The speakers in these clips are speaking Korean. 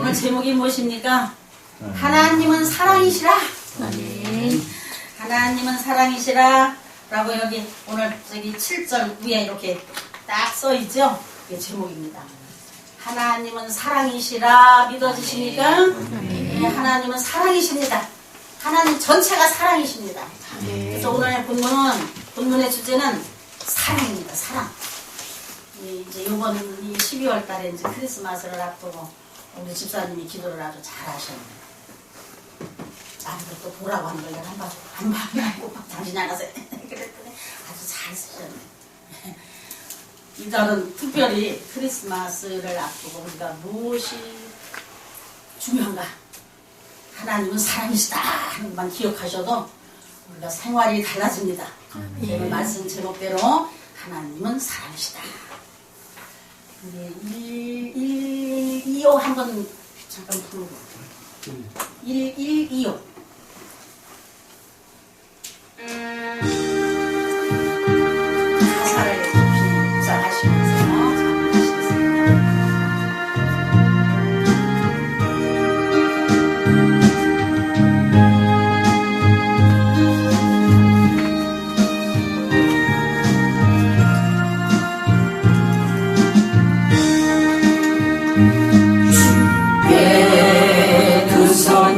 오늘 제목이 무엇입니까? 하나님은 사랑이시라. 하나님은 사랑이시라 라고 여기 오늘 저기 7절 위에 이렇게 딱 써있죠? 이게 제목입니다. 하나님은 사랑이시라. 믿어지십니까? 네, 하나님은 사랑이십니다. 하나님 전체가 사랑이십니다. 그래서 오늘의 본문의 주제는 사랑입니다. 사랑. 이제 이번 12월 달에 이제 크리스마스를 앞두고 우리 집사님이 기도를 아주 잘 하셨네요. 나한테 또 보라고 하는 걸 내가 안 봐도 당신이 안 하세요. 그랬더니 아주 잘 쓰셨네. 이달은 특별히 크리스마스를 앞두고 우리가 무엇이 중요한가? 하나님은 사랑이시다 하는 것만 기억하셔도 우리가 생활이 달라집니다. 오늘 말씀 제목대로 하나님은 사랑이시다. 125 한번 잠깐 부르고 125 가사를 묵상하시면서 참으시겠습니다.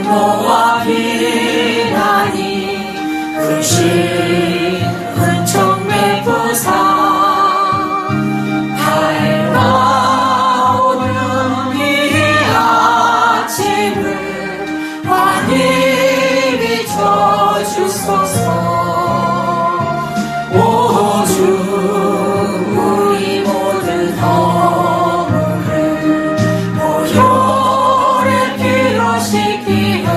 모아 비나니 근심 흔청매 부사 밝아오는 이 아침을 환히 비춰주소서. 오주 우리 모든 허물을 보혈에 피로 씻기며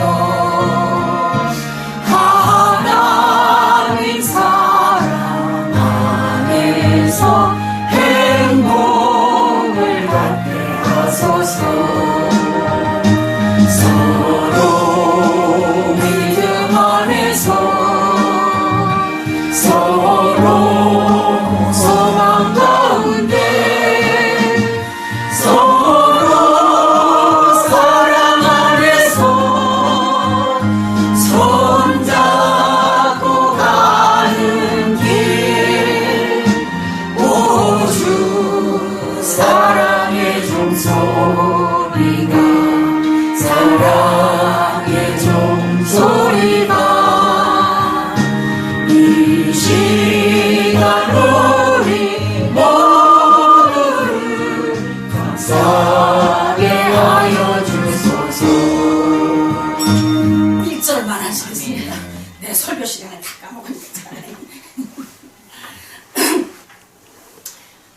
하나님 사랑 안에서 행복을 갖게 하소서. 서로 믿음 안에서 서로 소망 가운데 서로 사랑 안에서 손잡고 가는 길. 오주 사랑의 종소리가 사랑의 종소리가 이 시간 우리 모두를 감사하게 하여 주소서. 1절만 하시겠습니다. 내 설교 시간을 다 까먹으니까.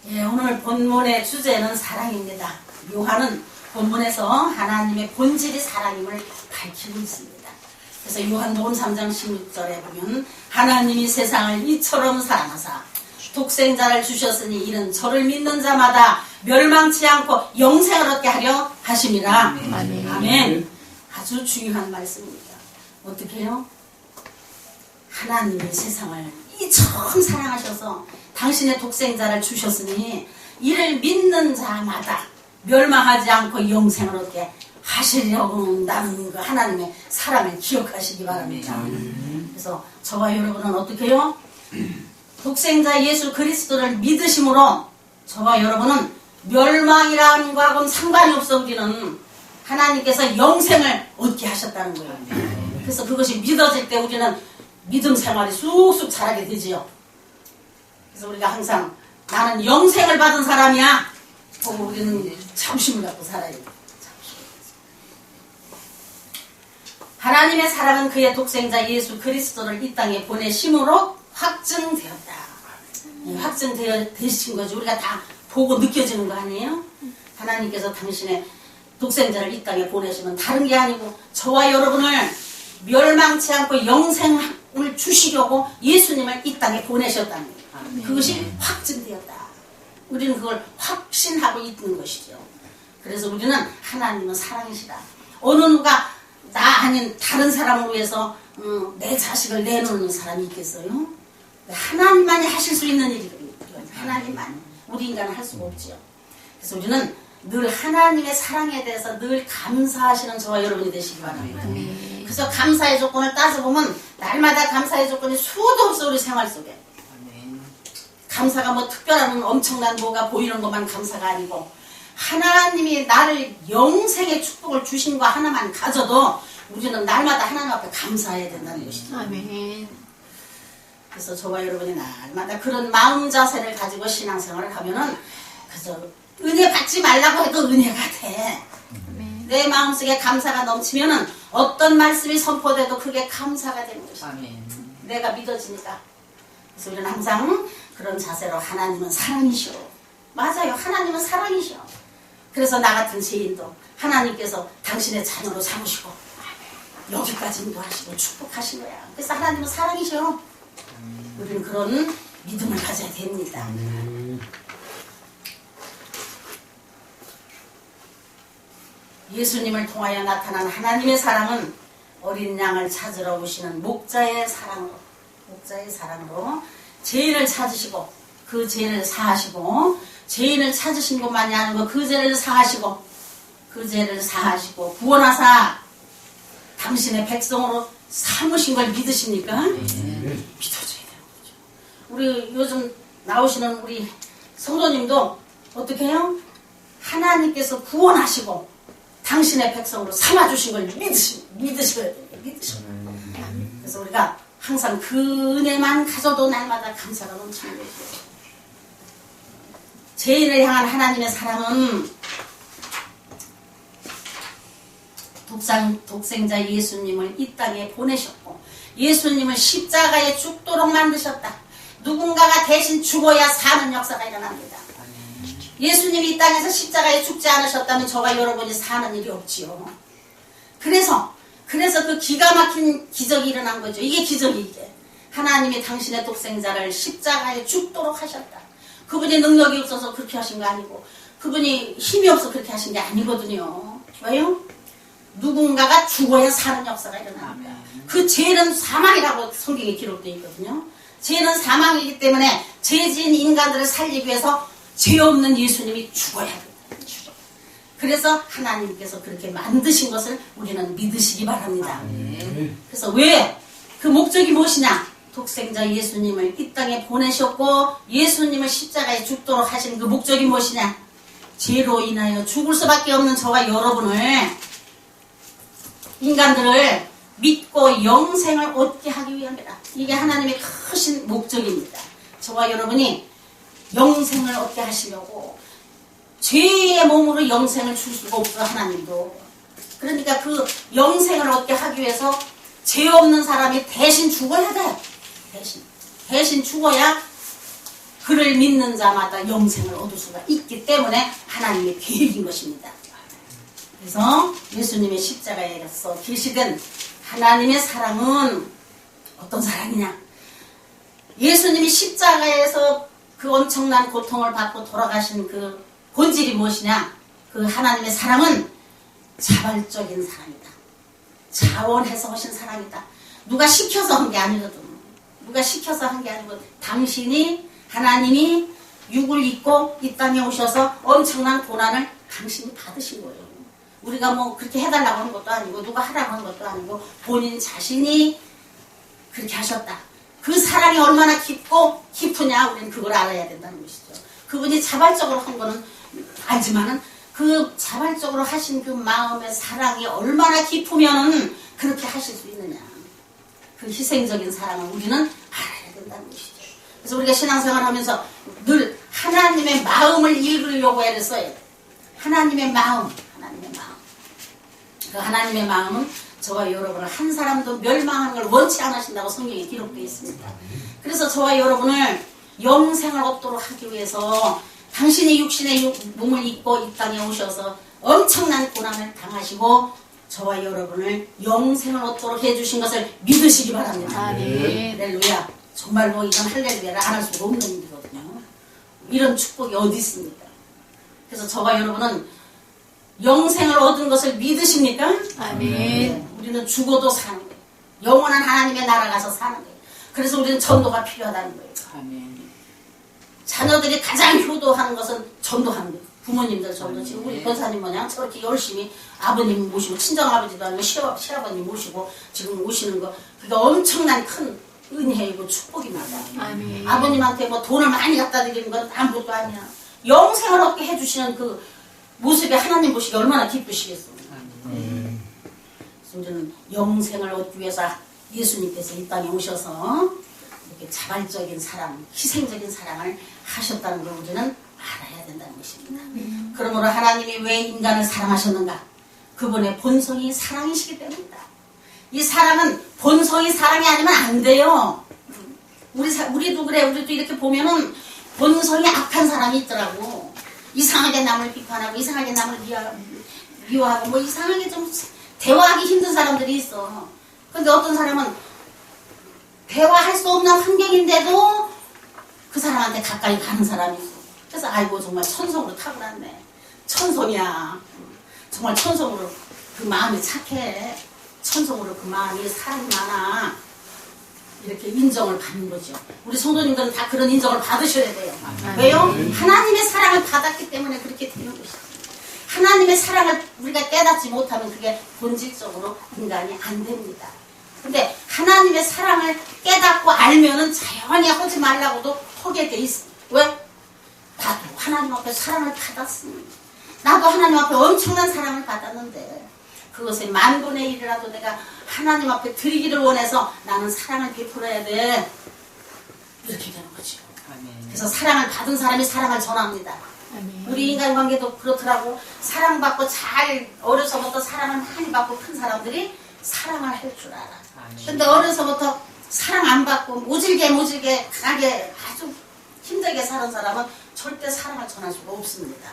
예, 오늘 본문의 주제는 사랑입니다. 요한은 본문에서 하나님의 본질이 사랑임을 밝히고 있습니다. 그래서 요한복음 3장 16절에 보면 하나님이 세상을 이처럼 사랑하사 독생자를 주셨으니 이는 저를 믿는 자마다 멸망치 않고 영생을 얻게 하려 하심이라. 아멘. 아주 중요한 말씀입니다. 어떻게 해요? 하나님이 세상을 이처럼 사랑하셔서 당신의 독생자를 주셨으니 이를 믿는 자마다 멸망하지 않고 영생을 얻게 하시려고 한다는 그 하나님의 사랑을 기억하시기 바랍니다. 그래서 저와 여러분은 어떻게 해요? 독생자 예수 그리스도를 믿으심으로 저와 여러분은 멸망이라는 거하고는 상관이 없어. 우리는 하나님께서 영생을 얻게 하셨다는 거예요. 그래서 그것이 믿어질 때 우리는 믿음 생활이 쑥쑥 자라게 되지요. 그래서 우리가 항상 나는 영생을 받은 사람이야 보고 우리는 자부심을 갖고 살아요. 하나님의 사랑은 그의 독생자 예수 그리스도를 이 땅에 보내심으로 확증되었다. 확증되신 거죠. 우리가 다 보고 느껴지는 거 아니에요? 하나님께서 당신의 독생자를 이 땅에 보내시면 다른 게 아니고 저와 여러분을 멸망치 않고 영생을 주시려고 예수님을 이 땅에 보내셨다는 거예요. 그것이 확증되었다. 우리는 그걸 확신하고 있는 것이죠. 그래서 우리는 하나님은 사랑이시다. 어느 누가 나 아닌 다른 사람을 위해서 내 자식을 내놓는 사람이 있겠어요? 하나님만이 하실 수 있는 일이거든요. 하나님만이. 우리 인간은 할 수가 없지요. 그래서 우리는 늘 하나님의 사랑에 대해서 늘 감사하시는 저와 여러분이 되시기 바랍니다. 그래서 감사의 조건을 따져보면 날마다 감사의 조건이 수도 없어 우리 생활 속에. 감사가 뭐 특별한 엄청난 뭐가 보이는 것만 감사가 아니고 하나님이 나를 영생의 축복을 주신 거 하나만 가져도 우리는 날마다 하나님 앞에 감사해야 된다는 것이죠. 아멘. 그래서 저와 여러분이 날마다 그런 마음 자세를 가지고 신앙생활을 하면은 그래서 은혜 받지 말라고 해도 은혜가 돼. 내 마음속에 감사가 넘치면은 어떤 말씀이 선포돼도 그게 감사가 되는 것이죠. 내가 믿어지니까. 그래서 우리는 항상 그런 자세로 하나님은 사랑이시오. 맞아요. 하나님은 사랑이시오. 그래서 나 같은 죄인도 하나님께서 당신의 자녀로 삼으시고 여기까지 인도하시고 축복하신 거야. 그래서 하나님은 사랑이시오. 우리는 그런 믿음을 가져야 됩니다. 예수님을 통하여 나타난 하나님의 사랑은 어린 양을 찾으러 오시는 목자의 사랑으로 죄인을 찾으시고 그 죄를 사하시고 죄인을 찾으신 것만이 아니고 그 죄를 사하시고 구원하사 당신의 백성으로 삼으신 걸 믿으십니까? 믿어줘야 되는 거죠. 우리 요즘 나오시는 우리 성도님도 어떻게 해요? 하나님께서 구원하시고 당신의 백성으로 삼아주신 걸 믿으셔야 돼요. 그래서 우리가 항상 그 은혜만 가져도 날마다 감사가 넘치는 거죠. 죄인을 향한 하나님의 사랑은 독생자 예수님을 이 땅에 보내셨고 예수님을 십자가에 죽도록 만드셨다. 누군가가 대신 죽어야 사는 역사가 일어납니다. 예수님이 이 땅에서 십자가에 죽지 않으셨다면 저와 여러분이 사는 일이 없지요. 그래서 그 기가 막힌 기적이 일어난 거죠. 이게 기적이게. 하나님이 당신의 독생자를 십자가에 죽도록 하셨다. 그분이 능력이 없어서 그렇게 하신 거 아니고 그분이 힘이 없어서 그렇게 하신 게 아니거든요. 왜요? 누군가가 죽어야 사는 역사가 일어납니다. 그 죄는 사망이라고 성경에 기록되어 있거든요. 죄는 사망이기 때문에 죄지은 인간들을 살리기 위해서 죄 없는 예수님이 죽어야 된다. 그래서 하나님께서 그렇게 만드신 것을 우리는 믿으시기 바랍니다. 그래서 왜? 그 목적이 무엇이냐? 독생자 예수님을 이 땅에 보내셨고 예수님을 십자가에 죽도록 하신 그 목적이 무엇이냐? 죄로 인하여 죽을 수밖에 없는 저와 여러분을 인간들을 믿고 영생을 얻게 하기 위함이다. 이게 하나님의 크신 목적입니다. 저와 여러분이 영생을 얻게 하시려고 죄의 몸으로 영생을 줄 수가 없어 하나님도. 그러니까 그 영생을 얻게 하기 위해서 죄 없는 사람이 대신 죽어야 돼. 대신 죽어야 그를 믿는 자마다 영생을 얻을 수가 있기 때문에 하나님의 계획인 것입니다. 그래서 예수님의 십자가에서 계시된 하나님의 사랑은 어떤 사랑이냐? 예수님이 십자가에서 그 엄청난 고통을 받고 돌아가신 그 본질이 무엇이냐? 그 하나님의 사랑은 자발적인 사랑이다. 자원해서 하신 사랑이다. 누가 시켜서 한 게 아니거든. 누가 시켜서 한 게 아니고 당신이 하나님이 육을 입고 이 땅에 오셔서 엄청난 고난을 당신이 받으신 거예요. 우리가 뭐 그렇게 해달라고 하는 것도 아니고 누가 하라고 하는 것도 아니고 본인 자신이 그렇게 하셨다. 그 사랑이 얼마나 깊으냐 우리는 그걸 알아야 된다는 것이죠. 그분이 자발적으로 한 거는 알지만은 그 자발적으로 하신 그 마음의 사랑이 얼마나 깊으면은 그렇게 하실 수 있느냐. 그 희생적인 사랑을 우리는 알아야 된다는 것이죠. 그래서 우리가 신앙생활 하면서 늘 하나님의 마음을 읽으려고 애를 써야 돼. 하나님의 마음. 그 하나님의 마음은 저와 여러분을 한 사람도 멸망하는 걸 원치 않으신다고 성경에 기록되어 있습니다. 그래서 저와 여러분을 영생을 얻도록 하기 위해서 당신이 육신의 몸을 입고 이 땅에 오셔서 엄청난 고난을 당하시고 저와 여러분을 영생을 얻도록 해주신 것을 믿으시기 바랍니다. 할렐루야. 정말로 이건 할렐루야를 안 할 수가 없는 일이거든요. 이런 축복이 어디 있습니까? 그래서 저와 여러분은 영생을 얻은 것을 믿으십니까? 아멘. 네, 우리는 죽어도 사는 거예요. 영원한 하나님의 나라 가서 사는 거예요. 그래서 우리는 전도가 필요하다는 거예요. 아멘. 자녀들이 가장 효도하는 것은 전도하는 거예요. 부모님들 저도 지금 우리 권사님 모양 저렇게 열심히 아버님 모시고 친정아버지도 아니고 시아버님 모시고 지금 오시는 거 그게 엄청난 큰 은혜이고 축복입니다. 아멘. 아버님한테 뭐 돈을 많이 갖다 드리는 건 아무것도 아니야. 영생을 얻게 해주시는 그 모습에 하나님 보시기 얼마나 기쁘시겠어요. 우리는 영생을 얻기 위해서 예수님께서 이 땅에 오셔서 이렇게 자발적인 사랑, 희생적인 사랑을 하셨다는 걸 우리는 알아야 된다는 것입니다. 그러므로 하나님이 왜 인간을 사랑하셨는가? 그분의 본성이 사랑이시기 때문이다. 이 사랑은 본성이 사랑이 아니면 안 돼요. 우리도 그래. 우리도 이렇게 보면은 본성이 악한 사람이 있더라고. 이상하게 남을 비판하고 이상하게 남을 미워하고 뭐 이상하게 좀 대화하기 힘든 사람들이 있어. 근데 어떤 사람은 대화할 수 없는 환경인데도 그 사람한테 가까이 가는 사람이 있어. 그래서 아이고 정말 천성으로 타고났네. 천성이야. 정말 천성으로 그 마음이 착해. 천성으로 그 마음이 사랑이 많아. 이렇게 인정을 받는 거죠. 우리 성도님들은 다 그런 인정을 받으셔야 돼요. 왜요? 하나님의 사랑을 받았기 때문에 그렇게 되는 것이죠. 하나님의 사랑을 우리가 깨닫지 못하면 그게 본질적으로 인간이 안 됩니다. 근데 하나님의 사랑을 깨닫고 알면은 자연히 하지 말라고도 하게 돼 있어. 왜? 나도 하나님 앞에 사랑을 받았으니 나도 하나님 앞에 엄청난 사랑을 받았는데 그것의 만분의 1이라도 내가 하나님 앞에 드리기를 원해서 나는 사랑을 베풀어야 돼. 이렇게 되는 거죠. 그래서 사랑을 받은 사람이 사랑을 전합니다. 우리 인간관계도 그렇더라고. 사랑받고 잘 어려서부터 사랑을 많이 받고 큰 사람들이 사랑을 할 줄 알아. 근데 어려서부터 사랑 안 받고 모질게 강하게 아주 힘들게 사는 사람은 절대 사랑을 전할 수가 없습니다.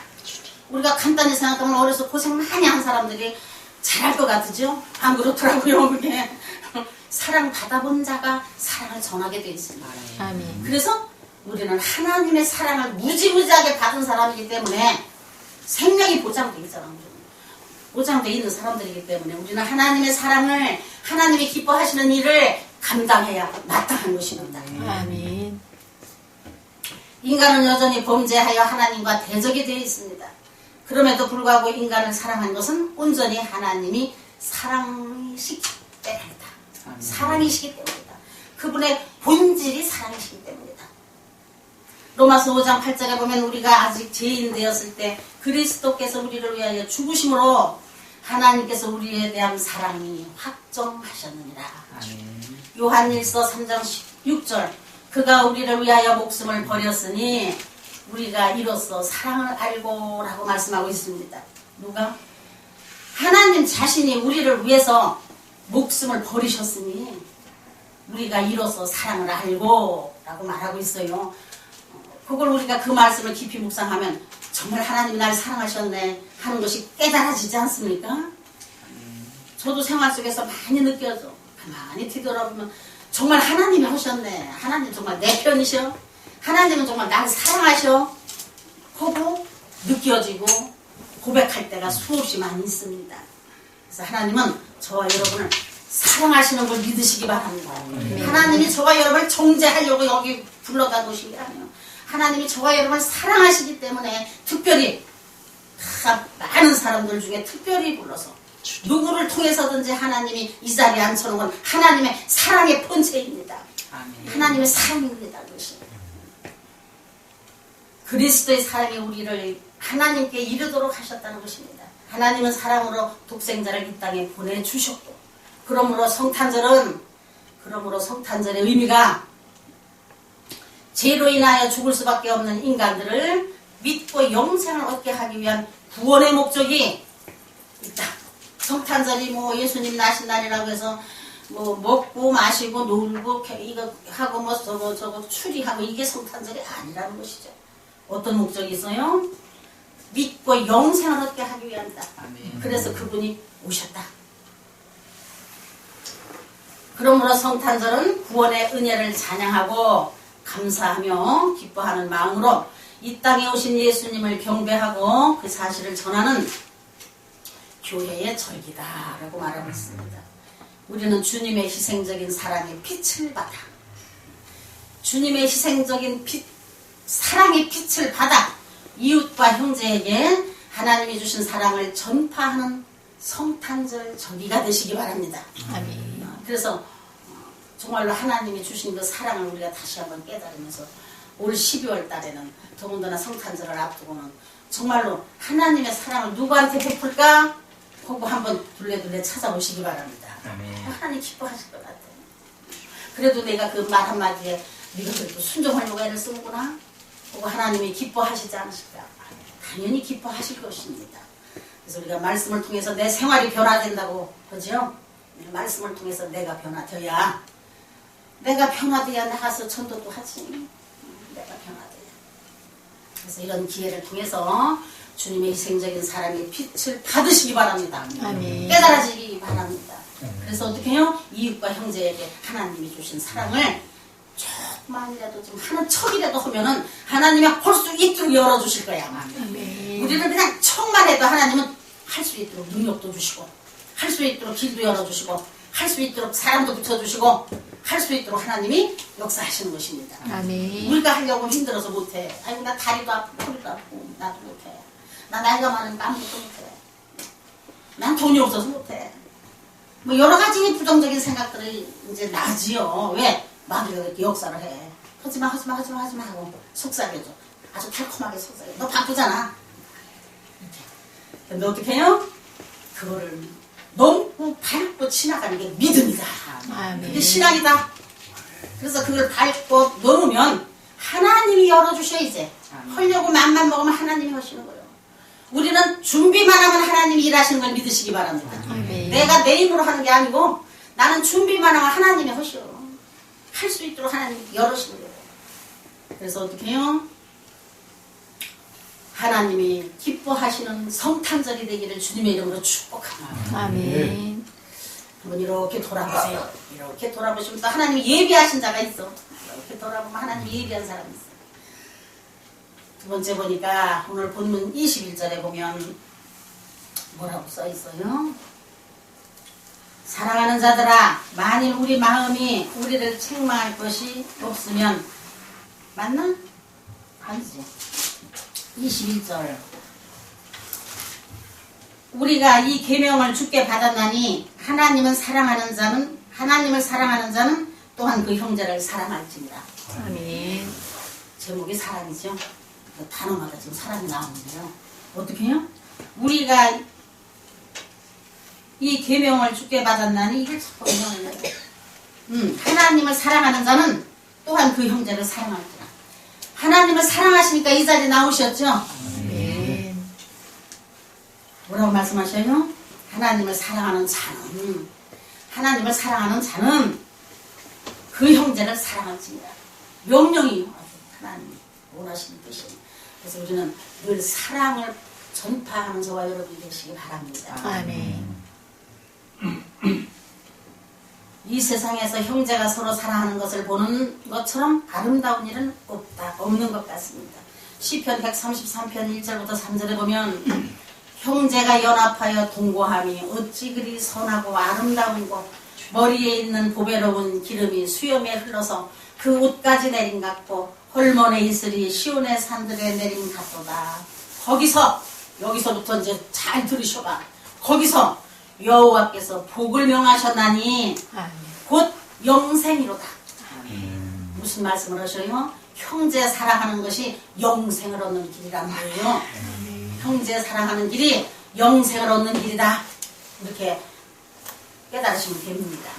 우리가 간단히 생각하면 어려서 고생 많이 한 사람들이 잘할 것 같으죠? 안 그렇더라고요. 그게 사랑 받아본 자가 사랑을 전하게 돼 있습니다. 아멘. 그래서 우리는 하나님의 사랑을 무지무지하게 받은 사람이기 때문에 생명이 보장되어 있잖아요. 보장되어 있는 사람들이기 때문에 우리는 하나님의 사랑을 하나님이 기뻐하시는 일을 감당해야 마땅한 것입니다. 아멘. 인간은 여전히 범죄하여 하나님과 대적이 되어 있습니다. 그럼에도 불구하고 인간을 사랑한 것은 온전히 하나님이 사랑이시기 때문이다. 사랑이시기 때문이다. 그분의 본질이 사랑이시기 때문이다. 로마서 5장 8절에 보면 우리가 아직 죄인 되었을 때 그리스도께서 우리를 위하여 죽으심으로 하나님께서 우리에 대한 사랑이 확정하셨느니라. 요한일서 3장 6절 그가 우리를 위하여 목숨을 버렸으니 우리가 이로써 사랑을 알고 라고 말씀하고 있습니다. 누가? 하나님 자신이 우리를 위해서 목숨을 버리셨으니 우리가 이로써 사랑을 알고 라고 말하고 있어요. 그걸 우리가 그 말씀을 깊이 묵상하면 정말 하나님이 날 사랑하셨네 하는 것이 깨달아지지 않습니까? 저도 생활 속에서 많이 느껴져. 가만히 뒤돌아보면 정말 하나님이 하셨네. 하나님 정말 내 편이셔. 하나님은 정말 나를 사랑하셔. 하고 느껴지고 고백할 때가 수없이 많이 있습니다. 그래서 하나님은 저와 여러분을 사랑하시는 걸 믿으시기 바랍니다. 하나님이 저와 여러분을 정죄하려고 여기 불러다 놓으신 게 아니에요. 하나님이 저와 여러분을 사랑하시기 때문에 특별히 많은 사람들 중에 특별히 불러서 누구를 통해서든지 하나님이 이 자리에 앉혀놓은 건 하나님의 사랑의 본체입니다. 하나님의 사랑입니다. 그것이. 그리스도의 사랑이 우리를 하나님께 이르도록 하셨다는 것입니다. 하나님은 사랑으로 독생자를 이 땅에 보내주셨고 그러므로 성탄절의 의미가 죄로 인하여 죽을 수밖에 없는 인간들을 믿고 영생을 얻게 하기 위한 구원의 목적이 있다. 성탄절이 뭐 예수님 나신 날이라고 해서 뭐 먹고 마시고 놀고 이거 하고 뭐 저거 추리하고 이게 성탄절이 아니라는 것이죠. 어떤 목적이 있어요? 믿고 영생을 얻게 하기 위함이다. 그래서 그분이 오셨다. 그러므로 성탄절은 구원의 은혜를 찬양하고 감사하며 기뻐하는 마음으로 이 땅에 오신 예수님을 경배하고 그 사실을 전하는 교회의 절기다라고 말하고 있습니다. 우리는 주님의 희생적인 사랑의 빛을 받아 주님의 희생적인 빛, 사랑의 빛을 받아 이웃과 형제에게 하나님이 주신 사랑을 전파하는 성탄절 저기가 되시기 바랍니다. 아멘. 그래서 정말로 하나님이 주신 그 사랑을 우리가 다시 한번 깨달으면서 올 12월 달에는 더군다나 성탄절을 앞두고는 정말로 하나님의 사랑을 누구한테 베풀까? 그거 한번 둘레둘레 찾아보시기 바랍니다. 아멘. 하나님 기뻐하실 것 같아요. 그래도 내가 그 말 한마디에 네가 그래도 순종하려고 애를 쓰는구나. 그거 하나님이 기뻐하시지 않으실까? 당연히 기뻐하실 것입니다. 그래서 우리가 말씀을 통해서 내 생활이 변화된다고 하죠. 말씀을 통해서 내가 변화되어야 나가서 전도도 하지. 내가 변화돼야. 그래서 이런 기회를 통해서 주님의 희생적인 사랑의 빛을 받으시기 바랍니다. 아멘. 깨달아지기 바랍니다. 그래서 어떻게 해요? 이웃과 형제에게 하나님이 주신 사랑을 조금만이라도 좀 하는 척이라도 하면은 하나님이 할 수 있도록 열어주실 거야. 아멘. 우리는 그냥 척만 해도 하나님은 할 수 있도록 능력도 주시고, 할 수 있도록 길도 열어주시고, 할 수 있도록 사람도 붙여주시고, 할 수 있도록 하나님이 역사하시는 것입니다. 아멘. 우리가 하려고 힘들어서 못해. 아이고 나 다리도 아프고 허리도 아프고 나도 못해. 나 나이가 많으니까 아무것도 못해. 난 돈이 없어서 못해. 뭐 여러 가지 부정적인 생각들이 이제 나지요. 왜? 마귀가 그렇게 역사를 해. 하지마 하고 속삭여줘. 아주 달콤하게 속삭여. 너 바쁘잖아. 이렇게. 근데 어떻게 해요? 그거를 너무 밟고 지나가는 게 믿음이다. 아멘. 그게 신앙이다. 그래서 그걸 밟고 넘으면 하나님이 열어주셔. 이제 하려고 맘만 먹으면 하나님이 하시는 거예요. 우리는 준비만 하면 하나님이 일하시는 걸 믿으시기 바랍니다. 아멘. 내가 내 힘으로 하는 게 아니고 나는 준비만 하면 하나님이 하시오. 할 수 있도록 하나님이 열으시는 거예요. 그래서 어떻게 해요? 하나님이 기뻐하시는 성탄절이 되기를 주님의 이름으로 축복합니다. 아멘. 한번 이렇게 돌아보세요. 이렇게 돌아보시면 또 하나님이 예비하신 자가 있어. 이렇게 돌아보면 하나님이 예비한 사람이 있어. 두 번째 보니까 오늘 본문 21절에 보면 뭐라고 써 있어요? 사랑하는 자들아, 만일 우리 마음이 우리를 책망할 것이 없으면, 맞나? 아니지. 21절. 우리가 이 계명을 주께 받았나니 하나님을 사랑하는 자는 또한 그 형제를 사랑할지니라. 아멘. 제목이 사랑이죠. 그 단어마다 지금 사랑이 나오는데요. 어떻게 해요? 우리가 이 계명을 주께 받았나니 이게 첫 번째예요. 하나님을 사랑하는 자는 또한 그 형제를 사랑할지라. 하나님을 사랑하시니까 이 자리에 나오셨죠? 아멘. 뭐라고 말씀하셔요? 하나님을 사랑하는 자는 그 형제를 사랑할지니라. 명령이 하나님이 원하시는 뜻이에요. 그래서 우리는 늘 사랑을 전파하는 저와 여러분이 되시기 바랍니다. 아멘. 이 세상에서 형제가 서로 사랑하는 것을 보는 것처럼 아름다운 일은 없는 것 같습니다. 시편 133편 1절부터 3절에 보면 형제가 연합하여 동거함이 어찌 그리 선하고 아름다운고 머리에 있는 보배로운 기름이 수염에 흘러서 그 옷까지 내린 같고 헐몬의 이슬이 시온의 산들에 내린 같도다. 여기서부터 이제 잘 들으셔봐. 거기서 여호와께서 복을 명하셨나니 아멘. 곧 영생이로다. 무슨 말씀을 하셔요? 형제 사랑하는 것이 영생을 얻는 길이라는 거예요. 형제 사랑하는 길이 영생을 얻는 길이다. 이렇게 깨달으시면 됩니다.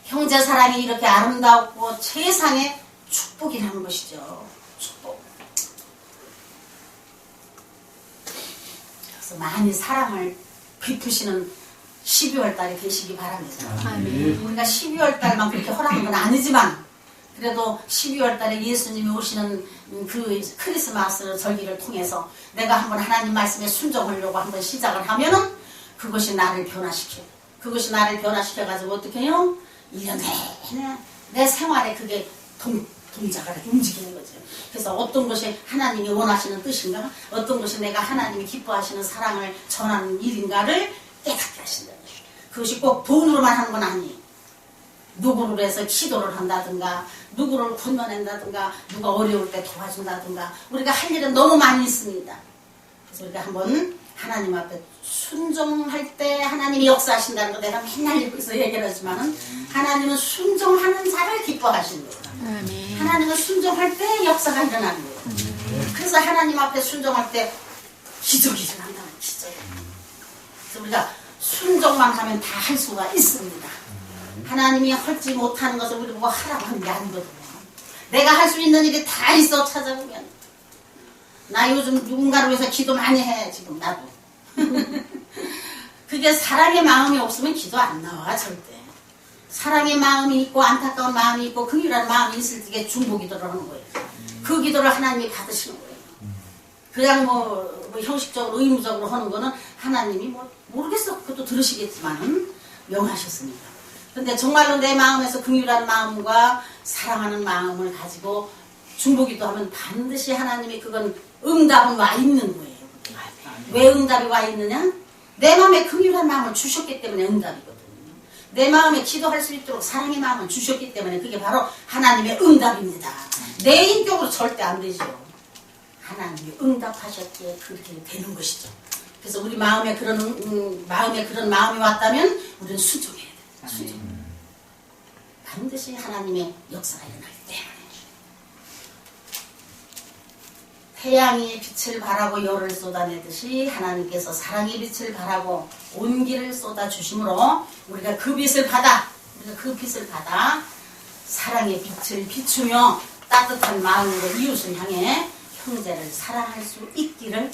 형제 사랑이 이렇게 아름답고 최상의 축복이라는 것이죠. 축복. 그래서 많이 사랑을 베푸시는 12월 달이 되시기 바랍니다. 아멘. 우리가 12월 달만 그렇게 허락한 건 아니지만 그래도 12월 달에 예수님이 오시는 그 크리스마스 절기를 통해서 내가 한번 하나님 말씀에 순종하려고 한번 시작을 하면은 그것이 나를 변화시켜가지고 어떻게 해요? 1년 내내 내 생활에 그게 동작을 움직이는 거죠. 그래서 어떤 것이 하나님이 원하시는 뜻인가, 어떤 것이 내가 하나님이 기뻐하시는 사랑을 전하는 일인가를 깨닫게 하신다. 그것이 꼭 돈으로만 하는 건 아니에요. 누구를 해서 기도를 한다든가 누구를 건너낸다든가 누가 어려울 때 도와준다든가 우리가 할 일은 너무 많이 있습니다. 그래서 우리가 한번 하나님 앞에 순종할 때 하나님이 역사하신다는 거 내가 맨날 여기서 얘기를 하지만은 하나님은 순종하는 자를 기뻐하시는 거예요. 아멘. 하나님은 순종할 때 역사가 일어나는 거예요. 그래서 하나님 앞에 순종할 때 기적이 일어난다는 기적이에요. 그래서 우리가 순종만 하면 다 할 수가 있습니다. 하나님이 하지 못하는 것을 우리 보고 하라고 하는 게 아니거든요. 내가 할 수 있는 일이 다 있어 찾아보면. 나 요즘 누군가를 위해서 기도 많이 해 지금 나도. 그게 사랑의 마음이 없으면 기도 안 나와 절대. 사랑의 마음이 있고 안타까운 마음이 있고 긍휼한 마음이 있을 때 중보기도를 하는 거예요. 그 기도를 하나님이 받으시는 거예요. 그냥 뭐 형식적으로 의무적으로 하는 거는 하나님이 뭐 모르겠어. 그것도 들으시겠지만은 명하셨습니다. 근데 정말로 내 마음에서 긍휼한 마음과 사랑하는 마음을 가지고 중보기도 하면 반드시 하나님이 그건 응답은 와 있는 거예요. 왜 응답이 와 있느냐? 내 마음에 긍휼한 마음을 주셨기 때문에 응답이거든요. 내 마음에 기도할 수 있도록 사랑의 마음을 주셨기 때문에 그게 바로 하나님의 응답입니다. 내 인격으로 절대 안 되죠. 하나님이 응답하셨기에 그렇게 되는 것이죠. 그래서 우리 마음에 그런 마음이 왔다면 우리는 순종해야 돼요. 순종. 반드시 하나님의 역사가 일어나기 때문에. 태양이 빛을 발하고 열을 쏟아내듯이 하나님께서 사랑의 빛을 발하고 온기를 쏟아주심으로 우리가 그 빛을 받아 사랑의 빛을 비추며 따뜻한 마음으로 이웃을 향해 형제를 사랑할 수 있기를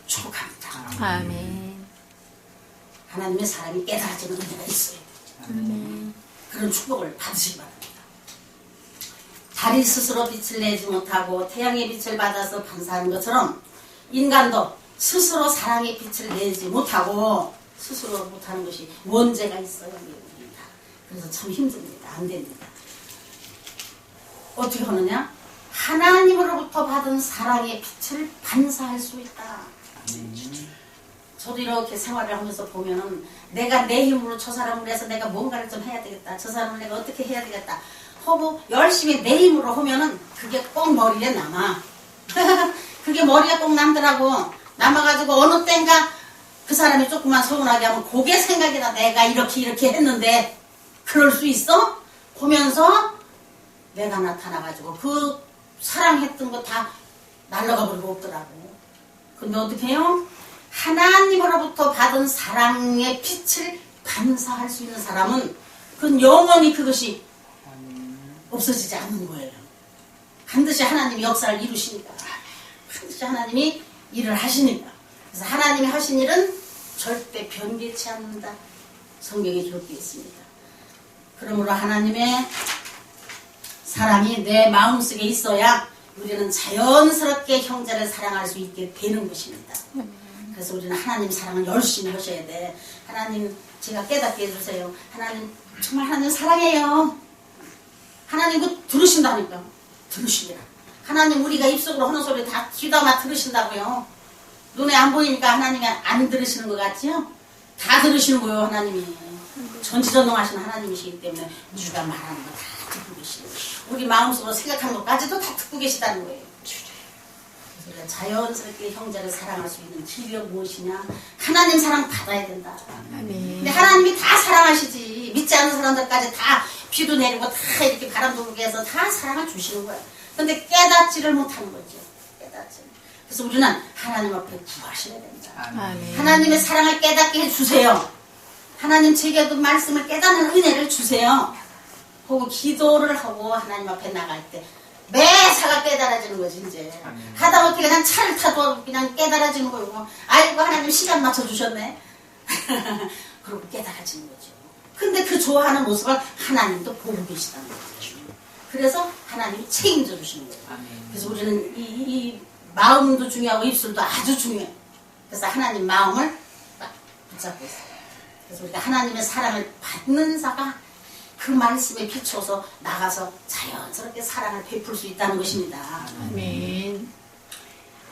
축복합니다. 아멘. 하나님의 사랑이 깨달아지는 은혜가 있어요. 아멘. 그런 축복을 받으시기 바랍니다. 달이 스스로 빛을 내지 못하고 태양의 빛을 받아서 반사하는 것처럼 인간도 스스로 사랑의 빛을 내지 못하고 스스로 못하는 것이 원죄가 있어요. 그래서 참 힘듭니다. 안 됩니다. 어떻게 하느냐? 하나님으로부터 받은 사랑의 빛을 반사할 수 있다. 저도 이렇게 생활을 하면서 보면은 내가 내 힘으로 저 사람을 해서 내가 뭔가를 좀 해야 되겠다. 저 사람을 내가 어떻게 해야 되겠다. 하고 열심히 내 힘으로 하면은 그게 꼭 머리에 남아. 그게 머리에 꼭 남더라고. 남아가지고 어느 땐가 그 사람이 조금만 서운하게 하면 그게 생각이 나. 내가 이렇게 했는데 그럴 수 있어? 보면서 내가 나타나가지고 그 사랑했던 거 다 날라가 버리고 없더라고. 근데 어떻게 해요? 하나님으로부터 받은 사랑의 빛을 반사할 수 있는 사람은 그건 영원히 그것이 없어지지 않는 거예요. 반드시 하나님이 역사를 이루시니까. 반드시 하나님이 일을 하시니까. 그래서 하나님이 하신 일은 절대 변개치 않는다. 성경에 기록되어 있습니다. 그러므로 하나님의 사랑이 내 마음속에 있어야 우리는 자연스럽게 형제를 사랑할 수 있게 되는 것입니다. 그래서 우리는 하나님 사랑을 열심히 하셔야 돼. 하나님 제가 깨닫게 해주세요. 하나님 정말 하나님 사랑해요. 하나님 그 들으신다니까. 들으시니라. 하나님 우리가 입속으로 하는 소리 다 귀담아 들으신다고요. 눈에 안 보이니까 하나님이 안 들으시는 것 같지요? 다 들으시는 거예요. 하나님이. 전지전능하신 하나님이시기 때문에 우리가 말하는 거 다 듣고 계시는 거예요. 우리 마음속으로 생각하는 것까지도 다 듣고 계시다는 거예요. 그래서 우리가 자연스럽게 형제를 사랑할 수 있는 길이 무엇이냐? 하나님 사랑 받아야 된다. 아멘. 근데 하나님이 다 사랑하시지. 믿지 않는 사람들까지 다 비도 내리고 다 이렇게 바람도 불게 해서 다 사랑을 주시는 거예요. 근데 깨닫지를 못하는 거죠. 깨닫지. 그래서 우리는 하나님 앞에 구하셔야 된다. 아멘. 하나님의 사랑을 깨닫게 해주세요. 하나님 제게도 말씀을 깨닫는 은혜를 주세요. 하고 기도를 하고 하나님 앞에 나갈 때 매사가 깨달아지는 거지 이제. 하다못해 그냥 차를 타도 그냥 깨달아지는 거고 아이고 하나님 시간 맞춰주셨네. 그러고 깨달아지는 거죠. 근데 그 좋아하는 모습을 하나님도 보고 계시다는 거죠. 그래서 하나님이 책임져 주시는 거예요. 그래서 우리는 이 마음도 중요하고 입술도 아주 중요해요. 그래서 하나님 마음을 딱 붙잡고 있어요. 그래서 우리가 하나님의 사랑을 받는 자가 그 말씀에 비춰서 나가서 자연스럽게 사랑을 베풀 수 있다는 것입니다. 아멘.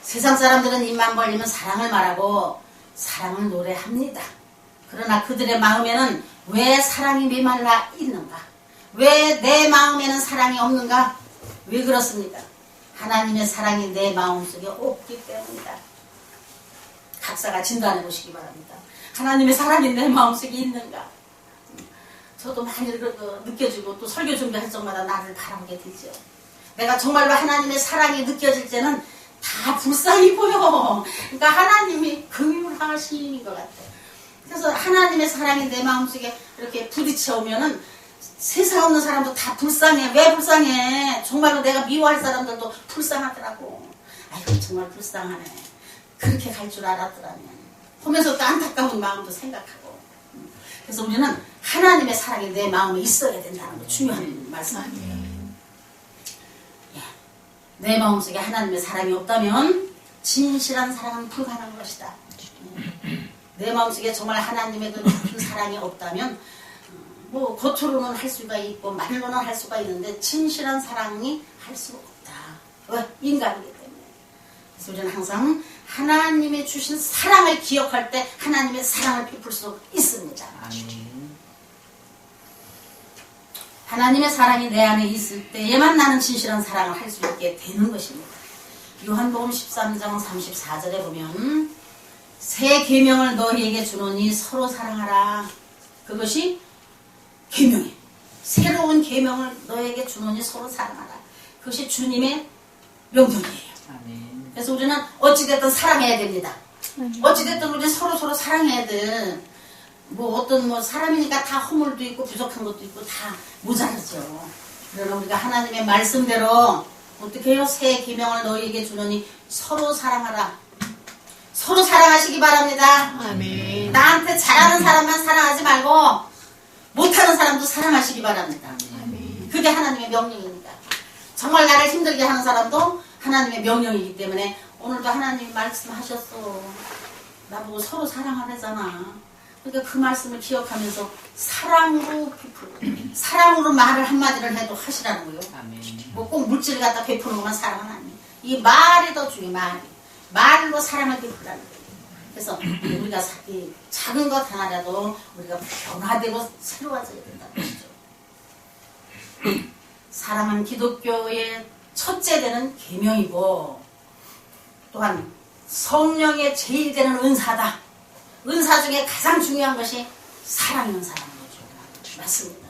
세상 사람들은 입만 벌리면 사랑을 말하고 사랑을 노래합니다. 그러나 그들의 마음에는 왜 사랑이 메말라 있는가? 왜 내 마음에는 사랑이 없는가? 왜 그렇습니까? 하나님의 사랑이 내 마음속에 없기 때문이다. 각자가 진단해 보시기 바랍니다. 하나님의 사랑이 내 마음속에 있는가? 저도 많이 느껴지고 또 설교 준비할 적마다 나를 바라보게 되죠. 내가 정말로 하나님의 사랑이 느껴질 때는 다 불쌍히 보여. 그러니까 하나님이 긍휼하신 것 같아요. 그래서 하나님의 사랑이 내 마음속에 이렇게 부딪혀 오면은 세상 없는 사람도 다 불쌍해. 왜 불쌍해? 정말로 내가 미워할 사람들도 불쌍하더라고. 아이고 정말 불쌍하네. 그렇게 갈 줄 알았더라면 보면서 또 안타까운 마음도 생각하고. 그래서 우리는 하나님의 사랑이 내 마음에 있어야 된다는 게 중요한 말씀입니다. 내 마음속에 하나님의 사랑이 없다면 진실한 사랑은 불가능한 것이다. 내 마음속에 정말 하나님의 그 깊은 사랑이 없다면 뭐 겉으로는 할 수가 있고 말로는 할 수가 있는데 진실한 사랑이 할 수가 없다. 인간이기 때문에. 그래서 우리는 항상 하나님의 주신 사랑을 기억할 때 하나님의 사랑을 베풀 수 있습니다. 하나님의 사랑이 내 안에 있을 때에만 나는 진실한 사랑을 할 수 있게 되는 것입니다. 요한복음 13장 34절에 보면 새 계명을 너희에게 주노니 서로 사랑하라. 그것이 계명이에요. 새로운 계명을 너희에게 주노니 서로 사랑하라. 그것이 주님의 명령이에요. 그래서 우리는 어찌됐든 사랑해야 됩니다. 어찌됐든 우리 서로 사랑해야 돼. 뭐 어떤 사람이니까 다 허물도 있고 부족한 것도 있고 다 모자라죠. 그러나 우리가 하나님의 말씀대로 어떻게 해요? 새 계명을 너희에게 주노니 서로 사랑하라. 서로 사랑하시기 바랍니다. 아멘. 나한테 잘하는 사람만 사랑하지 말고 못하는 사람도 사랑하시기 바랍니다. 아멘. 그게 하나님의 명령입니다. 정말 나를 힘들게 하는 사람도 하나님의 명령이기 때문에 오늘도 하나님이 말씀하셨어. 나보고 서로 사랑하래잖아. 그러니까 그 말씀을 기억하면서 사랑으로 베풀고 사랑으로 말을 한마디를 해도 하시라는 거예요. 뭐 꼭 물질을 갖다 베푸는 것만 사랑은 아니에요. 이 말이 더 중요해요. 말로 사랑을 베풀라는 거예요. 그래서 우리가 이 작은 것 하나라도 우리가 변화되고 새로워져야 된다는 거죠. 사랑은 기독교의 첫째 되는 계명이고 또한 성령의 제일 되는 은사다. 은사 중에 가장 중요한 것이 사랑의 은사라는 거죠. 맞습니다.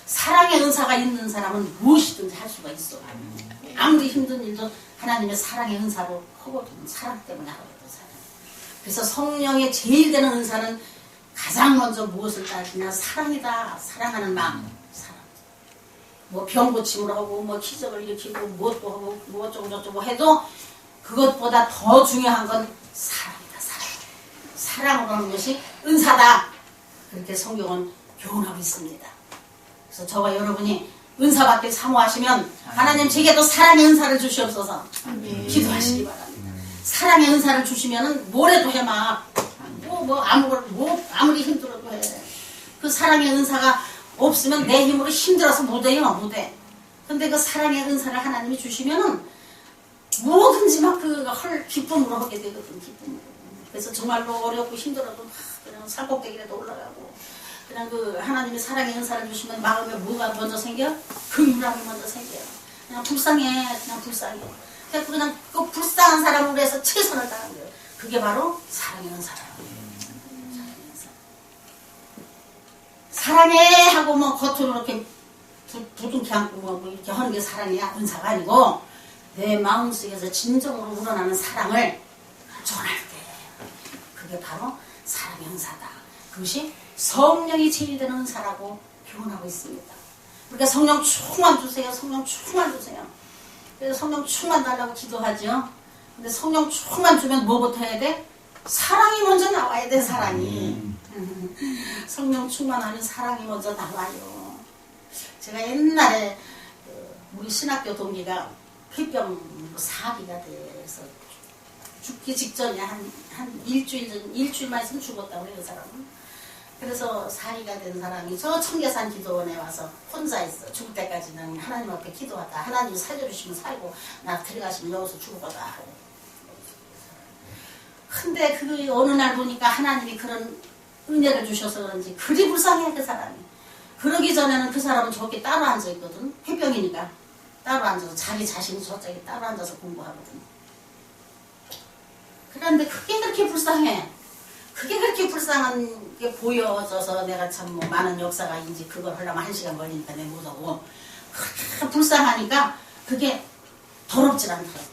사랑의 은사가 있는 사람은 무엇이든지 할 수가 있어. 아무리 힘든 일도 하나님의 사랑의 은사로 하거든. 사랑 때문에 하거든. 그래서 성령의 제일 되는 은사는 가장 먼저 무엇을 따지냐? 사랑이다. 사랑하는 마음. 사랑. 뭐 병 고침을 하고 뭐 기적을 일으키고 무엇도 하고 뭐 어쩌고 저쩌고 해도 그것보다 더 중요한 건 사랑이다. 사랑으로 하는 것이 은사다. 그렇게 성경은 교훈하고 있습니다. 그래서 저와 여러분이 은사받길 사모하시면 하나님 제게도 사랑의 은사를 주시옵소서. 기도하시기 바랍니다. 사랑의 은사를 주시면은 뭐래도 해 막. 아무리 힘들어도 해. 그 사랑의 은사가 없으면 내 힘으로 힘들어서 못해요. 못해. 근데 그 사랑의 은사를 하나님이 주시면은 뭐든지 막 헐 기쁨으로 하게 되거든. 기쁨으로. 그래서 정말로 어렵고 힘들어도 막 그냥 산꼭대기라도 올라가고 그냥 그 하나님의 사랑의 은사를 주시면 마음에 뭐가 먼저 생겨? 긍휼함이 먼저 생겨요. 그냥 불쌍해. 그냥 그 불쌍한 사람을 위해서 최선을 다하는 거예요. 그게 바로 사랑의 은사라는 거예요. 사랑해 하고 뭐 겉으로 이렇게 부둥켜 안고 뭐 이렇게 하는 게 사랑의 은사가 아니고 내 마음속에서 진정으로 우러나는 사랑을 전할 때 그게 바로 사랑의 은사다. 그것이 성령이 제일 되는 은사라고 교훈하고 있습니다. 그러니까 성령 충만 주세요. 성령 충만 주세요. 그래서 성령 충만 달라고 기도하죠. 근데 성령 충만 주면 뭐부터 해야 돼? 사랑이 먼저 나와야 돼. 사랑이. 성령 충만하면 사랑이 먼저 나와요. 제가 옛날에 우리 신학교 동기가 폐병 사기가 돼서 죽기 직전에 한 일주일만 있으면 죽었다고 해요. 그 사람은. 그래서 사기가 된 사람이 저 청계산 기도원에 와서 혼자 있어. 죽을 때까지는 하나님 앞에 기도하다. 하나님 살려주시면 살고 나 데려가시면 여기서 죽어다. 근데 그 어느 날 보니까 하나님이 그런 은혜를 주셔서 그런지 그리 불쌍해 그 사람이. 그러기 전에는 그 사람은 저렇게 따로 앉아있거든. 회병이니까 따로 앉아서 자기 자신이 저쪽에 따로 앉아서 공부하거든. 그런데 그게 그렇게 불쌍해. 그게 그렇게 불쌍한 게 보여져서 내가 참 뭐 많은 역사가 인지 그걸 하려면 1시간 걸리니까 내가 못하고 그렇게 불쌍하니까 그게 더럽질 않더라고.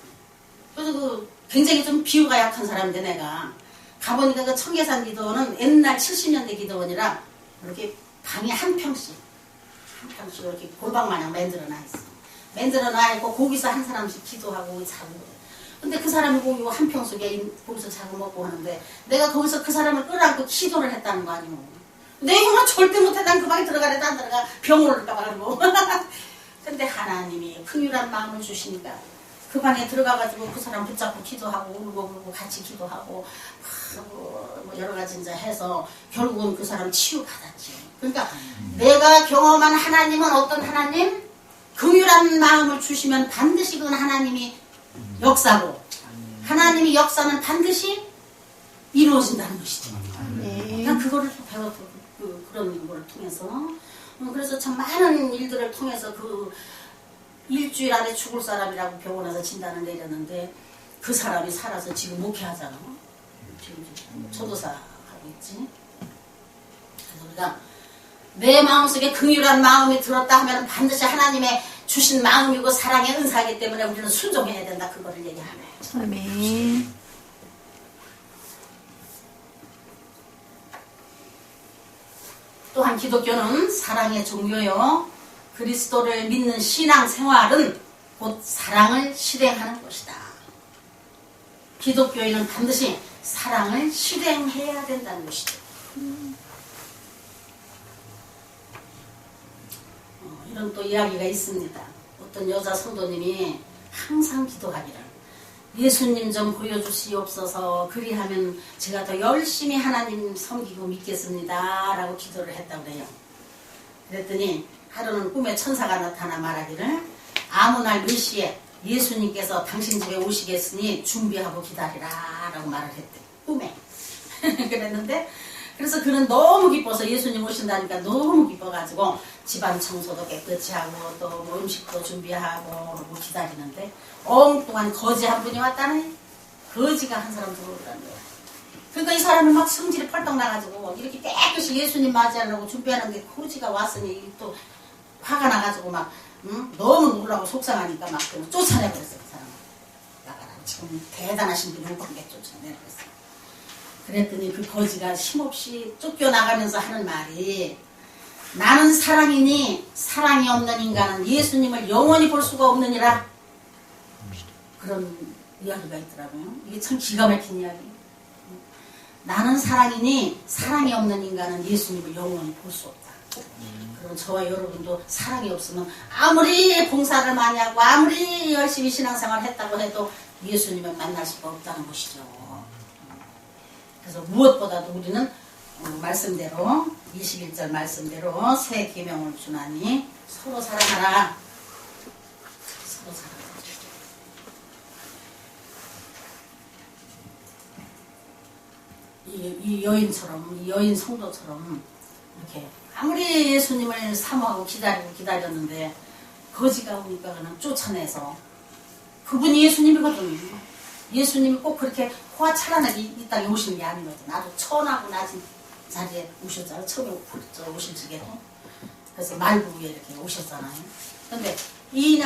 그래서 그 굉장히 좀 비유가 약한 사람인데 내가 가보니까 그 청계산 기도원은 옛날 70년대 기도원이라 이렇게 방이 한 평씩 이렇게 골방 마냥 만들어 놔 있어. 만들어 놔 있고 거기서 한 사람씩 기도하고 자고. 근데 그 사람이 거기 한 평 속에 거기서 자고 먹고 하는데 내가 거기서 그 사람을 끌어안고 기도를 했다는 거 아니오. 내가 절대 못해. 난 그 방에 들어가래도 안 들어가. 병 올릴까봐 그러고. 근데 하나님이 긍휼한 마음을 주시니까 그 방에 들어가가지고 그 사람 붙잡고 기도하고 울고 같이 기도하고 뭐 여러 가지 이제 해서 결국은 그 사람 치유받았지. 그러니까 내가 경험한 하나님은 어떤 하나님? 긍휼한 마음을 주시면 반드시 그건 하나님이 역사고 하나님이 역사는 반드시 이루어진다는 것이죠. 그냥 그거를 배웠고 그런 걸 통해서 그래서 참 많은 일들을 통해서 그 일주일 안에 죽을 사람이라고 병원에서 진단을 내렸는데 그 사람이 살아서 지금 목회하잖아. 지금 초도사 하고 있지. 그래서 우리가 내 마음속에 긍휼한 마음이 들었다 하면 반드시 하나님의 주신 마음이고 사랑의 은사이기 때문에 우리는 순종해야 된다. 그거를 얘기하네. 아멘. 또한 기독교는 사랑의 종교요. 그리스도를 믿는 신앙 생활은 곧 사랑을 실행하는 것이다. 기독교인은 반드시 사랑을 실행해야 된다는 것이죠. 이런 또 이야기가 있습니다. 어떤 여자 성도님이 항상 기도하기를 예수님 좀 보여주시옵소서 그리하면 제가 더 열심히 하나님 섬기고 믿겠습니다 라고 기도를 했다고 그래요. 그랬더니 하루는 꿈에 천사가 나타나 말하기를 아무 날 몇 시에 예수님께서 당신 집에 오시겠으니 준비하고 기다리라 라고 말을 했대. 꿈에. 그랬는데 그래서 그는 너무 기뻐서 예수님 오신다니까 너무 기뻐가지고 집안 청소도 깨끗이 하고 또 뭐 음식도 준비하고 뭐 기다리는데 엉뚱한 거지 한 분이 왔다네. 거지가 한 사람 들어오더라는 거야. 그러니까 이 사람이 막 성질이 펄떡 나가지고 이렇게 깨끗이 예수님 맞이하려고 준비하는데 거지가 왔으니 또 화가 나가지고 막 너무 놀라고 속상하니까 막 쫓아내버렸어요. 그 사람을. 나가라. 지금 대단하신 분이 오는 게 쫓아내버렸어요. 그랬더니 그 거지가 힘없이 쫓겨나가면서 하는 말이 나는 사랑이니 사랑이 없는 인간은 예수님을 영원히 볼 수가 없느니라. 그런 이야기가 있더라고요. 이게 참 기가 막힌 이야기. 나는 사랑이니 사랑이 없는 인간은 예수님을 영원히 볼 수 없다. 그럼 저와 여러분도 사랑이 없으면 아무리 봉사를 많이 하고 아무리 열심히 신앙생활을 했다고 해도 예수님을 만날 수가 없다는 것이죠. 그래서 무엇보다도 우리는 말씀대로 21절 말씀대로 새 계명을 주나니 서로 사랑하라. 서로 사랑하라. 이 여인처럼 이 여인 성도처럼 이렇게 아무리 예수님을 사모하고 기다렸는데 거지가 오니까 그냥 쫓아내서 그분이 예수님이거든요. 예수님이 꼭 그렇게 호화 찬란하게 이 땅에 오시는 게 아니거든. 아주 천하고 낮은 자리에 오셨잖아요. 처음에 오신 적에도. 그래서 말구 위에 이렇게 오셨잖아요. 근데 이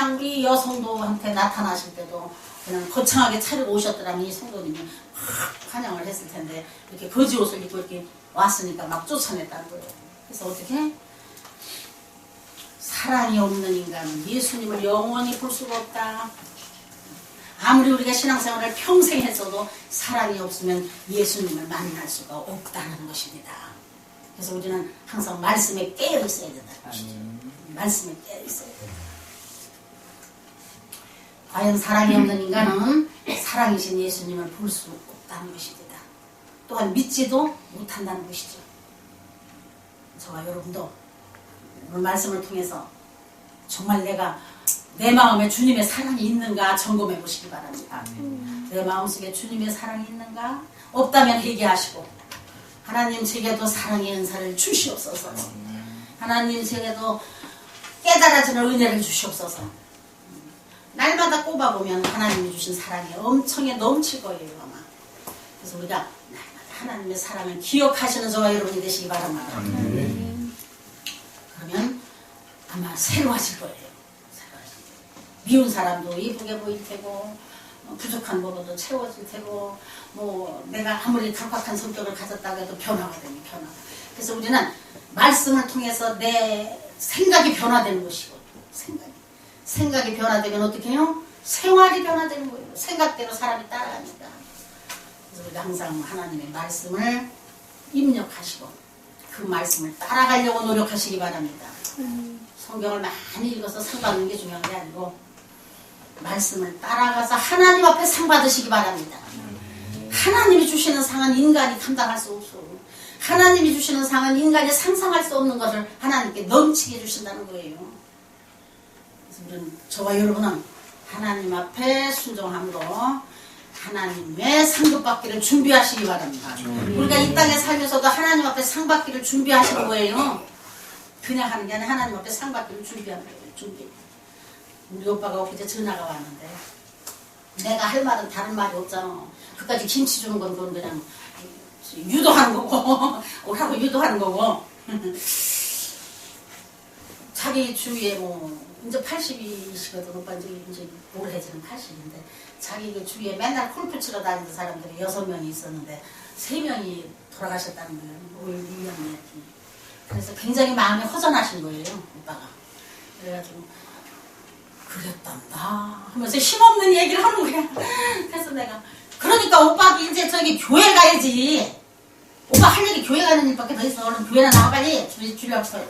여성도한테 나타나실 때도 그냥 거창하게 차리고 오셨더라면 이 성도님이 환영을 했을 텐데 이렇게 거지 옷을 입고 이렇게 왔으니까 막 쫓아냈다는 거예요. 그래서 어떻게? 사랑이 없는 인간은 예수님을 영원히 볼 수가 없다. 아무리 우리가 신앙생활을 평생 했어도 사랑이 없으면 예수님을 만날 수가 없다는 것입니다. 그래서 우리는 항상 말씀에 깨어 있어야 된다는 것이죠. 말씀에 깨어 있어야 돼요. 과연 사랑이 없는 인간은 사랑이신 예수님을 볼 수 없다는 것입니다. 또한 믿지도 못한다는 것이죠. 저와 여러분도 오늘 말씀을 통해서 정말 내가 내 마음에 주님의 사랑이 있는가 점검해 보시기 바랍니다. 내 마음속에 주님의 사랑이 있는가? 없다면 회개하시고 하나님 제게도 사랑의 은사를 주시옵소서. 하나님 제게도 깨달아지는 은혜를 주시옵소서. 날마다 꼽아보면 하나님이 주신 사랑이 엄청에 넘칠 거예요 아마. 그래서 우리가 날마다 하나님의 사랑을 기억하시는 저와 여러분이 되시기 바랍니다. 그러면 아마 새로워질 거예요. 미운 사람도 이쁘게 보일 테고 부족한 부분도 채워질 테고 뭐 내가 아무리 각박한 성격을 가졌다고 해도 변화가 됩니다. 변화. 그래서 우리는 말씀을 통해서 내 생각이 변화되는 것이고 생각이 변화되면 어떻게 해요? 생활이 변화되는 거예요. 생각대로 사람이 따라갑니다. 그래서 우리가 항상 하나님의 말씀을 입력하시고 그 말씀을 따라가려고 노력하시기 바랍니다. 성경을 많이 읽어서 상 받는 게 중요한 게 아니고 말씀을 따라가서 하나님 앞에 상 받으시기 바랍니다. 하나님이 주시는 상은 인간이 감당할 수 없어. 하나님이 주시는 상은 인간이 상상할 수 없는 것을 하나님께 넘치게 해주신다는 거예요. 그래서 우리는 저와 여러분은 하나님 앞에 순종함으로 하나님의 상급 받기를 준비하시기 바랍니다. 우리가 이 땅에 살면서도 하나님 앞에 상 받기를 준비하시는 거예요. 그냥 하는 게 아니라 하나님 앞에 상 받기를 준비하는 거예요. 준비. 우리 오빠가 엊그제 전화가 왔는데 내가 할 말은 다른 말이 없잖아. 그까지 김치 주는 건 그건 그냥 유도하는 거고 오라고 유도하는 거고 자기 주위에 뭐 이제 80이시거든. 오빠 이제 올 해지는 80인데 자기 그 주위에 맨날 골프 치러 다니는 사람들이 6명이 있었는데 3명이 돌아가셨다는 거예요. 5일 2년 그래서 굉장히 마음이 허전하신 거예요. 오빠가. 그래가지고 그랬단다 하면서 힘없는 얘기를 하는 거야. 그래서 내가 그러니까 오빠도 이제 저기 교회 가야지. 오빠 할 일이 교회 가는 일밖에 더 있어. 얼른 교회나 나와 빨리. 주일 없어요.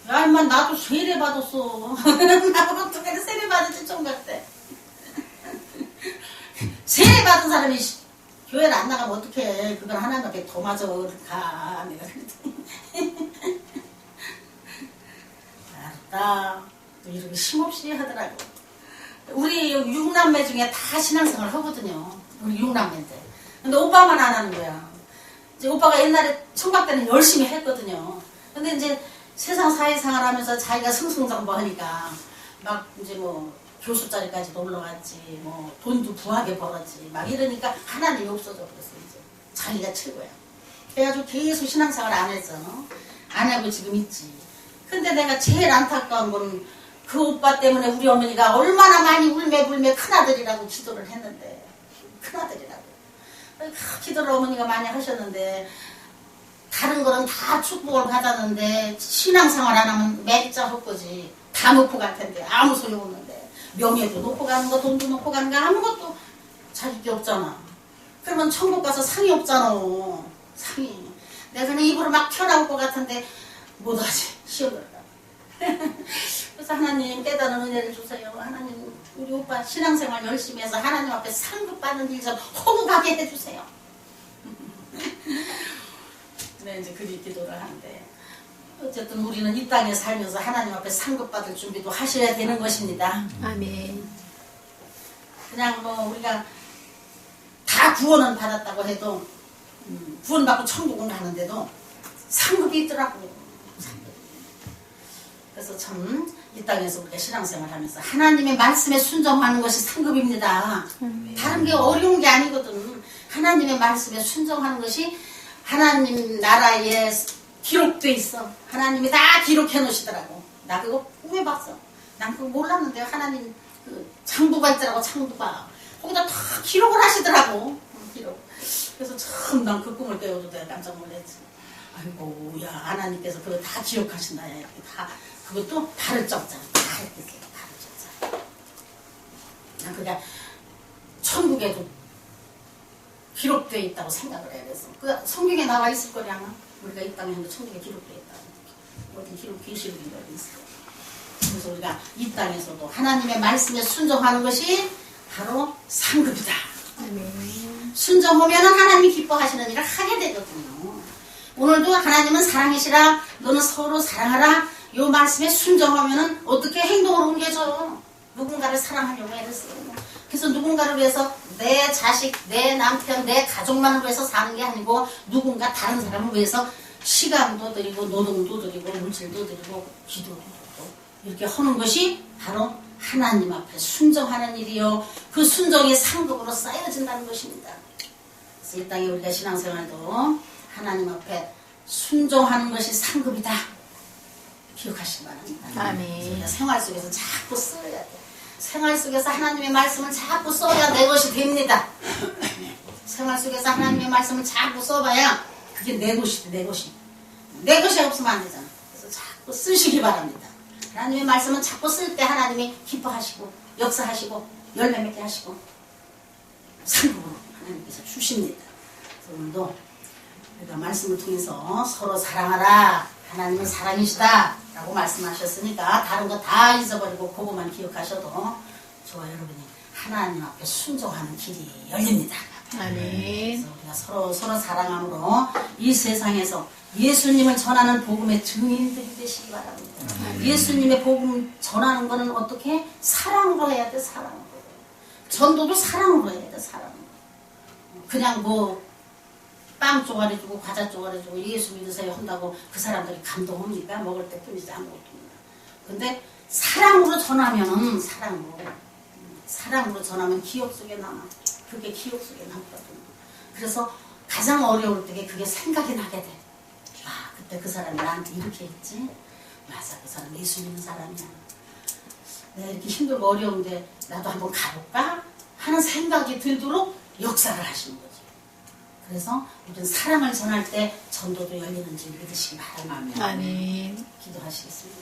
야 임마 나도 세례 받았어. 나도 어떻게 세례 받았지 총각 때. 세례 받은 사람이 교회를 안 나가면 어떡해. 그건 하나님 앞에 더 맞아 가. 내가 그랬더니 알았다. 이렇게 힘없이 하더라고. 우리 6남매 중에 다 신앙생활 하거든요. 우리 6남매인데. 근데 오빠만 안 하는 거야. 이제 오빠가 옛날에 총각 때는 열심히 했거든요. 근데 이제 세상 사회생활 하면서 자기가 승승장구하니까 막 이제 뭐 교수 자리까지도 올라갔지, 뭐 돈도 부하게 벌었지, 막 이러니까 하나님이 없어져 버렸어. 이제 자기가 최고야. 그래가지고 계속 신앙생활 안 했어. 안 하고 지금 있지. 근데 내가 제일 안타까운 건 그 오빠 때문에 우리 어머니가 얼마나 많이 울매불매 큰아들이라고 기도를 했는데, 큰아들이라고. 기도를 어머니가 많이 하셨는데 다른 거는 다 축복을 받았는데 신앙생활 안 하면 매자 헛거지. 다 놓고 갈 텐데 아무 소용없는데 명예도 놓고 가는 거, 돈도 놓고 가는 거 아무것도 자기 게 없잖아. 그러면 천국 가서 상이 없잖아. 상이. 내가 그냥 입으로 막 튀어나올 것 같은데 못하지. 시험을. 그래서 하나님 깨달은 은혜를 주세요. 하나님 우리 오빠 신앙생활 열심히 해서 하나님 앞에 상급 받는 일 좀 허무하게 해주세요. 네, 이제 그리 기도를 하는데 어쨌든 우리는 이 땅에 살면서 하나님 앞에 상급 받을 준비도 하셔야 되는 것입니다. 아멘. 그냥 뭐 우리가 다 구원은 받았다고 해도 구원받고 천국은 가는데도 상급이 있더라고요. 그래서 참 이 땅에서 우리가 신앙생활 하면서 하나님의 말씀에 순종하는 것이 상급입니다. 다른 게 어려운 게 아니거든. 하나님의 말씀에 순종하는 것이 하나님 나라에 기록돼 있어. 하나님이 다 기록해 놓으시더라고. 나 그거 꿈에 봤어. 난 그거 몰랐는데 하나님 그 장부가 있더라고. 장부가 거기다 다 기록을 하시더라고. 기록. 그래서 참 난 그 꿈을 깨워도 내가 깜짝 놀랐지. 아이고 야 하나님께서 그거 다 기억하신다. 이렇게 다 그것도 발을 쩍자. 다 이렇게 발을 쩍자. 난 그게 천국에도 기록되어 있다고 생각을 해야 돼서 그 성경에 나와 있을 거냐 아마 우리가 이 땅에 한번 천국에 기록되어 있다. 어디 기록 계시록이 어디 있어. 그래서 우리가 이 땅에서도 하나님의 말씀에 순종하는 것이 바로 상급이다. 순종하면 하나님이 기뻐하시는 일을 하게 되거든요. 오늘도 하나님은 사랑이시라 너는 서로 사랑하라 이 말씀에 순종하면 어떻게 행동으로 옮겨져. 누군가를 사랑하려고 애를 쓰고 그래서 누군가를 위해서 내 자식, 내 남편, 내 가족만을 위해서 사는 게 아니고 누군가 다른 사람을 위해서 시간도 드리고 노동도 드리고 물질도 드리고 기도도 드리고 이렇게 하는 것이 바로 하나님 앞에 순종하는 일이요. 그 순종이 상급으로 쌓여진다는 것입니다. 그래서 이 땅에 우리가 신앙생활도 하나님 앞에 순종하는 것이 상급이다. 기억하시기 바랍니다. 아멘. 우리가 생활 속에서 자꾸 써야 돼. 생활 속에서 하나님의 말씀을 자꾸 써야 내 것이 됩니다. 생활 속에서 하나님의 말씀을 자꾸 써봐야 그게 내 것이 돼, 내 것이. 내 것이 없으면 안 되잖아. 그래서 자꾸 쓰시기 바랍니다. 하나님의 말씀은 자꾸 쓸 때 하나님이 기뻐하시고 역사하시고 열매 맺게 하시고 상급으로 하나님께서 주십니다. 그래서 오늘도 우리가 말씀을 통해서 서로 사랑하라. 하나님은 사랑이시다 라고 말씀하셨으니까 다른 거 다 잊어버리고 그것만 기억하셔도 저와 여러분이 하나님 앞에 순종하는 길이 열립니다. 아멘. 그래서 우리가 서로 사랑함으로 이 세상에서 예수님을 전하는 복음의 증인들이 되시기 바랍니다. 예수님의 복음 전하는 거는 어떻게? 사랑으로 해야 돼. 사랑으로. 전도도 사랑으로 해야 돼. 사랑으로. 그냥 뭐 빵 쪼가리 주고 과자 쪼가리 주고 예수 믿으세요 한다고 그 사람들이 감동합니까? 먹을 때 뿐이지 아무것도 없습니다. 근데 사랑으로 전하면은 사랑으로 전하면 기억 속에 남아. 그게 기억 속에 남거든요. 그래서 가장 어려울 때 그게 생각이 나게 돼. 아, 그때 그 사람이 나한테 이렇게 했지? 맞아, 그 사람 예수 믿는 사람이야. 내가 이렇게 힘들고 어려운데 나도 한번 가볼까? 하는 생각이 들도록 역사를 하시는 거지. 그래서 우리는 사랑을 전할 때 전도도 열리는 줄 믿으시기 바랍니다. 아멘. 기도하시겠습니다.